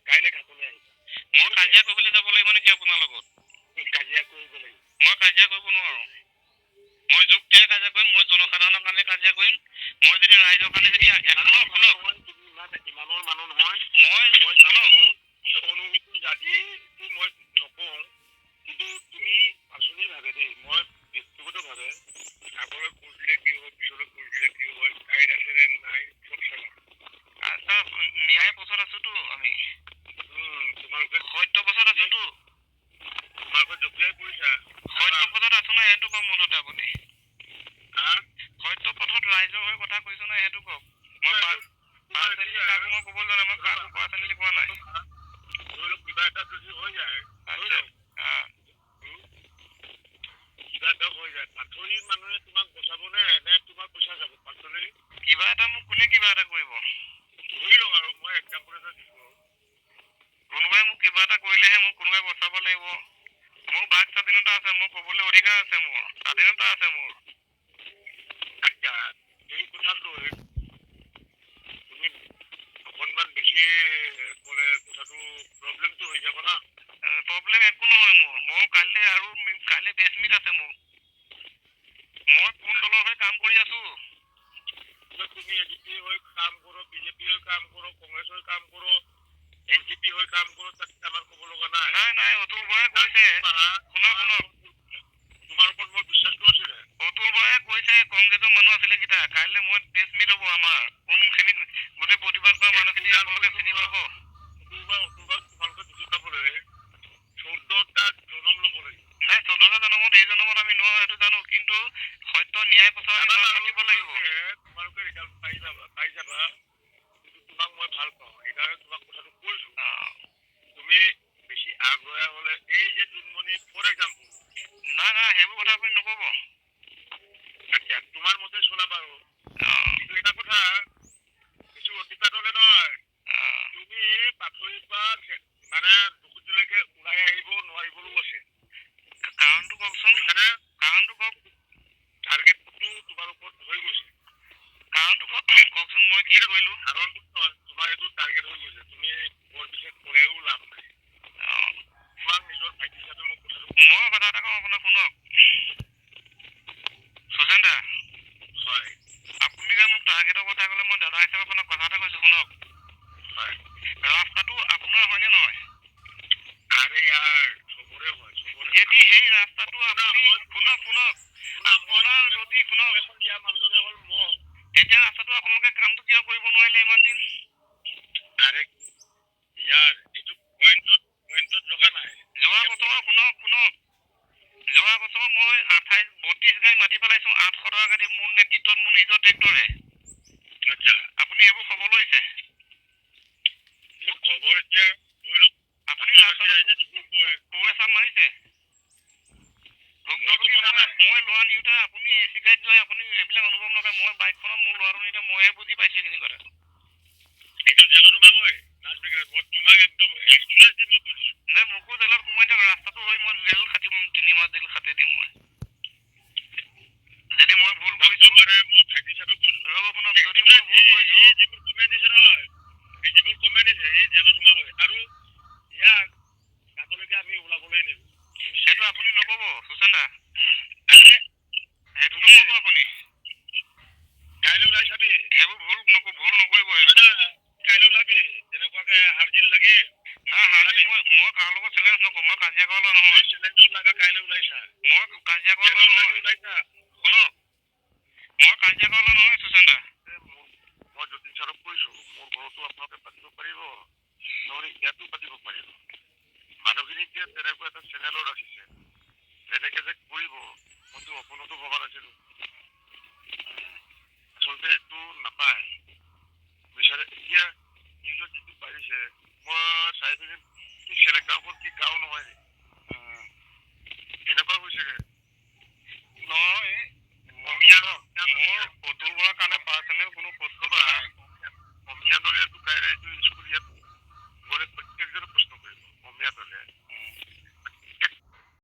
কাইলৈ ঘাটলৈ আহিবা। মই কাজিয়া কৰিবলৈ যাব লাগিব নেকি আপোনাৰ লগত? কাজিয়া কৰিব লাগিব। মই কাজিয়া কৰিব নোৱাৰো। মই যুক্তিৰে কাজিয়া কৰিম, মই জনসাধাৰণৰ কাৰণে কাজিয়া কৰিম। মই যদি ৰাইজৰ কাৰণে যদি ইমানৰ মানুহ নহয়। মই অনুভূতি জাতিটো মই নকওঁ, কিন্তু তুমি পাৰ্চনেলি দেই, মই ব্যক্তিগতভাৱে আগলৈ খোজ দিলে কি হয়, পিছলৈ খোজ দিলে কি হয়, কাইত আছে নে নাই চব চালা। আচ্ছা, ন্যায় পথত আছোতো আমি। তোমালোকে সত্য পথত আছোতো। তোমালোকে জপিয়াই পৰিছা। সত্য পথত আছো নাই সেইটো কওক মুঠতে আপুনি। সত্য পথত ৰাইজৰ হৈ কথা কৈছো নাই সেইটো কওক। মই পাৰ্চনেলি কাকো মই ক'ব যোৱা নাই, মই কাকো পাৰ্চনেলি কোৱা নাই। ধৰি লওক কিবা এটা যদি হৈ যায়, কিবা এটা হৈ যায়, পাথৰি মানুহে তোমাক বচাবনে নে তোমাৰ পইচা যাব? পাথৰি কিবা এটা মোক কোনে কিবা এটা কৰিব? ধৰি লওক আৰু মই এক্সাম্পল এটা দিছো। কোনোবাই মোক কিবা এটা কৰিলেহে মোক কোনোবাই বচাব লাগিব। মোৰ বাক স্বাধীনতা আছে, মোৰ ক'বলৈ অধিকাৰ আছে, মোৰ স্বাধীনতা আছে মোৰ। আচ্ছা, এই কথাটো তুমি অকণমান বেছি ক'লে কথাটো প্ৰব্লেমটো হৈ যাব না। প্ৰব্লেম একো নহয় মোৰ কাইলৈ প্ৰেছ মিট আছে মোৰ। মই কোন দলৰ হৈ কাম কৰি আছো? তুমি এজিপি হৈ কাম কৰো, বিজেপি হৈ কাম কৰো, কংগ্ৰেছ হৈ কাম কৰো, এনচিপি হৈ কাম কৰো, তাত আমাৰ ক'ব লগা নাই। নাই অতুল বৰাই কৈছে, শুনক তোমাৰ ওপৰত মোৰ বিশ্বাসটো আছিলে। অতুল বৰাই কৈছে কংগ্ৰেছৰ মানুহ আছিলে কেইটা, কাইলৈ মই প্ৰেছ মিট হ'ব আমাৰ। কোনখিনি গোটেই প্ৰতিবাদ কৰা মানুহখিনি আপোনালোকে চিনি পাব। তোমালোকে বুজি পাব লাগে 14টা জনম ল'ব লাগে। নাই 14টা জনমত এই জনমত আমি নোৱাৰো সেইটো জানো, কিন্তু সত্য ন্যায় পথত থাকিব লাগিব। তোমালোকে ৰিজাল্ট পাই যাবা, কিন্তু তোমাক মই ভাল পাওঁ, সেইকাৰণে তোমাক কথাটো কৈছো। তুমি বেছি আগ্ৰহ হলে এই যে জোনমণি ফৰ এক্সাম্পল, নাই সেইবোৰ কথা আপুনি নকব। আচ্ছা, তোমাৰ মতে চলাবা আৰু কিন্তু এটা কথা কিছু অতিপাত হলে নহয়, তুমি পাথৰিৰ পৰা মানে দুকুটিলৈকে ওলাই আহিব নোৱাৰিবও আছে। কাৰণটো কওকচোন। কাৰণটো কওক। টাৰ্গেটটো তোমাৰ ওপৰত হৈ গৈছে। কাৰণটো কওকচোন, মই কি কৰিলো? কাৰণটো তোমাৰ এইটো টাৰ্গেট হৈ গৈছে, তুমি বৰ বিশেষ ক'লেও লাভ নাই। তোমাক নিজৰ ভাইটি হিচাপে মই কথাটো মই কথা এটা কওঁ আপোনাক, শুনক সুজেন দা। হয়, আপুনি যে মোক টাৰ্গেটৰ কথা ক'লে, মই দাদা হিচাপে আপোনাক কথা এটা কৈছো শুনক। হয়, ৰাস্তাটো আপোনাৰ হয়নে নহয়? আৰে ইয়াৰ চবৰে হয়, যদি সেই ৰাস্তাটো আপুনি শুনক আপোনাৰ যদি শুনক দিয়া মানুহজনে হ'ল মই, তেতিয়া ৰাস্তাটো আপোনালোকে কামটো কিয় কৰিব নোৱাৰিলে ইমান দিন? আৰে ইয়াৰ এইটো পইণ্টত লগা নাই। যোৱা বছৰ শুনক যোৱা বছৰ মই 32 গাড়ী মাটি পেলাইছো 800 টকা দি, মোৰ নেতৃত্বত মোৰ নিজৰ ট্ৰেক্টৰে। আচ্ছা, আপুনি এইবোৰ খবৰ লৈছে? খবৰ এতিয়া ধৰি লওক আপুনি ৰাস্তাটো মাৰিছে? মই লোৱা নিওঁতে আপুনি এচি গাড়ীত যোৱা, আপুনি এইবিলাক অনুভৱ নকৰে। মই বাইকখনত মোৰ ল'ৰাটো নিওঁতে মইহে বুজি পাইছো এইখিনি কথা। এইটো জেলত সোমাবই, মই তোমাক একদম এক্সপিৰিয়েঞ্চ দি মই কৈছো। নাই মোকো জেলত সোমাই দিয়ক, ৰাস্তাটো হৈ মই জেল খাটিম, 3 মাহ জেল খাটি দিম মই। যদি মই ভুল কৰিছো মানে মোৰ ভাইটি হিচাপে কৈছো। ৰ'ব শুনক, যদি মই ভুল কৰিছো, যিবোৰ কমেণ্ট দিছে নহয়, এই যিবোৰ কমেণ্ট দিছে এই জেলত সোমাবই, আৰু ইয়াক তাতলৈকে আমি ওলাবলৈ নিদিওঁ। সেইটো আপুনি নকব সুশান্ত দা, সেইটো নকব আপুনি। কাইলৈ ওলাই চাবি, সেইবোৰ ভুল নকৰিব। কাইলৈ ওলাবি, তেনেকুৱাকে হাৰ্জিল লাগি না হাৰ্জিল মই কাৰো লগত চেলেঞ্জ নকৰো, মই কাজিয়া কৰা নহয়। চেলেঞ্জত লাগা কাইলৈ ওলাইছা, মই কাজিয়া কৰা নহয়। ওলাইছা শুনক, মই কাজিয়া কৰা নহয় সুশান্ত দা। মই যতীন ছাৰক কৈছো, মোৰ ঘৰতো আপোনালোকে পাতিব পাৰিব, নহলে ইয়াতো পাতিব পাৰিব। মানুহখিনিক যে তেনেকুৱা এটা চেনেলত ৰাখিছে, যেনেকে যে কৰিব মইতো অপোনতো ভবা নাছিলো।